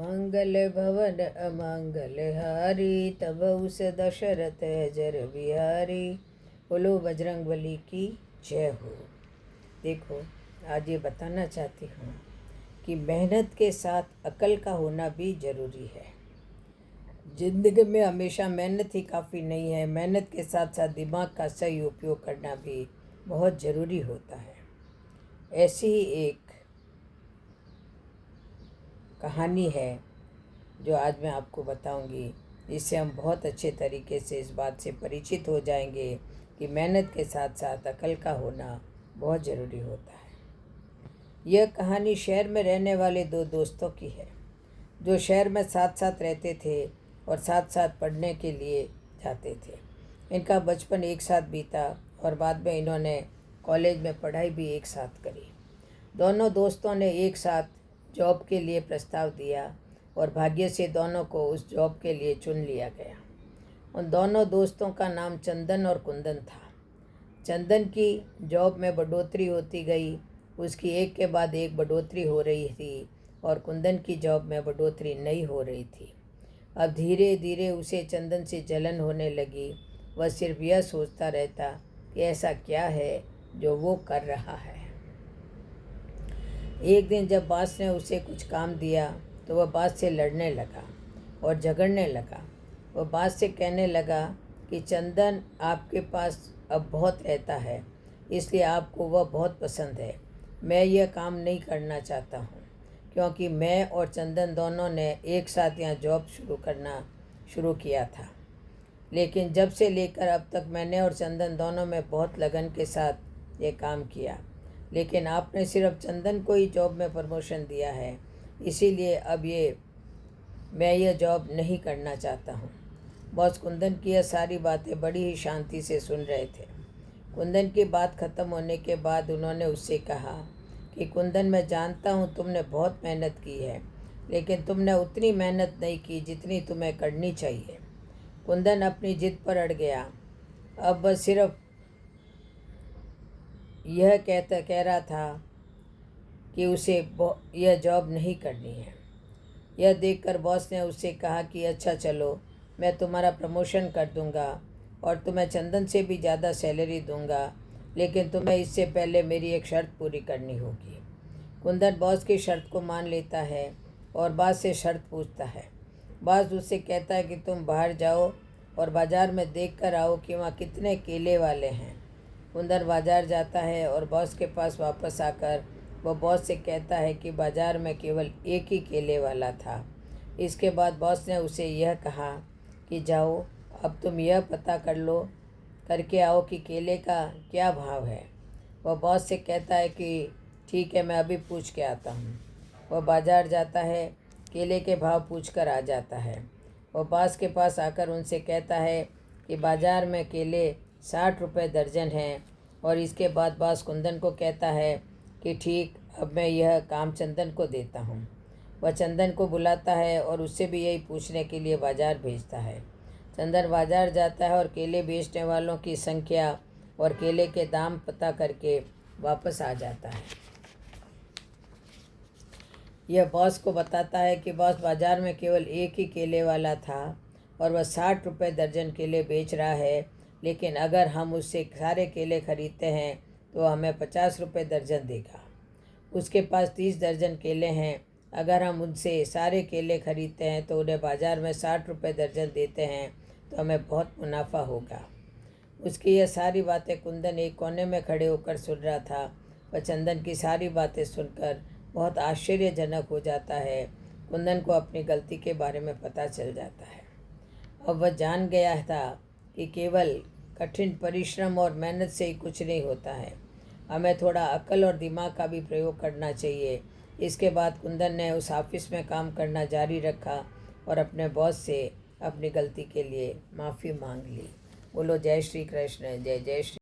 मंगल भवन अमंगल हारी, तब उस दशरथ जर बिहारी। बोलो बजरंग बली की जय हो। देखो, आज ये बताना चाहती हूँ कि मेहनत के साथ अकल का होना भी ज़रूरी है। ज़िंदगी में हमेशा मेहनत ही काफ़ी नहीं है, मेहनत के साथ साथ दिमाग का सही उपयोग करना भी बहुत ज़रूरी होता है। ऐसी ही एक कहानी है जो आज मैं आपको बताऊंगी। इससे हम बहुत अच्छे तरीके से इस बात से परिचित हो जाएंगे कि मेहनत के साथ साथ अकल का होना बहुत ज़रूरी होता है। यह कहानी शहर में रहने वाले दो दोस्तों की है जो शहर में साथ साथ रहते थे और साथ साथ पढ़ने के लिए जाते थे। इनका बचपन एक साथ बीता और बाद में इन्होंने कॉलेज में पढ़ाई भी एक साथ करी। दोनों दोस्तों ने एक साथ जॉब के लिए प्रस्ताव दिया और भाग्य से दोनों को उस जॉब के लिए चुन लिया गया। उन दोनों दोस्तों का नाम चंदन और कुंदन था। चंदन की जॉब में बढ़ोतरी होती गई, उसकी एक के बाद एक बढ़ोतरी हो रही थी और कुंदन की जॉब में बढ़ोतरी नहीं हो रही थी। अब धीरे धीरे उसे चंदन से जलन होने लगी। वह सिर्फ यह सोचता रहता कि ऐसा क्या है जो वो कर रहा है। एक दिन जब बॉस ने उसे कुछ काम दिया तो वह बॉस से लड़ने लगा और झगड़ने लगा। वह बॉस से कहने लगा कि चंदन आपके पास अब बहुत रहता है, इसलिए आपको वह बहुत पसंद है। मैं यह काम नहीं करना चाहता हूँ क्योंकि मैं और चंदन दोनों ने एक साथ यहाँ जॉब शुरू किया था, लेकिन जब से लेकर अब तक मैंने और चंदन दोनों में बहुत लगन के साथ ये काम किया, लेकिन आपने सिर्फ चंदन को ही जॉब में प्रमोशन दिया है, इसीलिए अब मैं यह जॉब नहीं करना चाहता हूँ। बॉस कुंदन की यह सारी बातें बड़ी ही शांति से सुन रहे थे। कुंदन की बात खत्म होने के बाद उन्होंने उससे कहा कि कुंदन, मैं जानता हूँ तुमने बहुत मेहनत की है, लेकिन तुमने उतनी मेहनत नहीं की जितनी तुम्हें करनी चाहिए। कुंदन अपनी जिद पर अड़ गया। अब बस सिर्फ यह कह रहा था कि उसे यह जॉब नहीं करनी है। यह देखकर बॉस ने उससे कहा कि अच्छा चलो, मैं तुम्हारा प्रमोशन कर दूंगा और तुम्हें चंदन से भी ज़्यादा सैलरी दूंगा, लेकिन तुम्हें इससे पहले मेरी एक शर्त पूरी करनी होगी। कुंदन बॉस की शर्त को मान लेता है और बॉस से शर्त पूछता है। बॉस उससे कहता है कि तुम बाहर जाओ और बाज़ार में देख कर आओ कि वहाँ कितने केले वाले हैं। कुंदन बाज़ार जाता है और बॉस के पास वापस आकर वह बॉस से कहता है कि बाज़ार में केवल एक ही केले वाला था। इसके बाद बॉस ने उसे यह कहा कि जाओ, अब तुम यह पता करके आओ कि केले का क्या भाव है। वह बॉस से कहता है कि ठीक है, मैं अभी पूछ के आता हूँ। वह बाज़ार जाता है, केले के भाव पूछ कर आ जाता है। वह बॉस के पास आकर उनसे कहता है कि बाज़ार में केले 60 रुपये दर्जन हैं। और इसके बाद बॉस कुंदन को कहता है कि ठीक, अब मैं यह काम चंदन को देता हूँ। वह चंदन को बुलाता है और उससे भी यही पूछने के लिए बाज़ार भेजता है। चंदन बाज़ार जाता है और केले बेचने वालों की संख्या और केले के दाम पता करके वापस आ जाता है। यह बॉस को बताता है कि बॉस बाज़ार में केवल एक ही केले वाला था और वह 60 रुपये दर्जन केले बेच रहा है, लेकिन अगर हम उससे सारे केले खरीदते हैं तो हमें 50 रुपये दर्जन देगा। उसके पास 30 दर्जन केले हैं, अगर हम उनसे सारे केले खरीदते हैं तो उन्हें बाज़ार में 60 रुपये दर्जन देते हैं तो हमें बहुत मुनाफा होगा। उसकी यह सारी बातें कुंदन एक कोने में खड़े होकर सुन रहा था। वह चंदन की सारी बातें सुनकर बहुत आश्चर्यजनक हो जाता है। कुंदन को अपनी गलती के बारे में पता चल जाता है। अब वह जान गया था कि केवल कठिन परिश्रम और मेहनत से ही कुछ नहीं होता है, हमें थोड़ा अकल और दिमाग का भी प्रयोग करना चाहिए। इसके बाद कुंदन ने उस ऑफिस में काम करना जारी रखा और अपने बॉस से अपनी गलती के लिए माफ़ी मांग ली। बोलो जय श्री कृष्ण, जय जय श्री।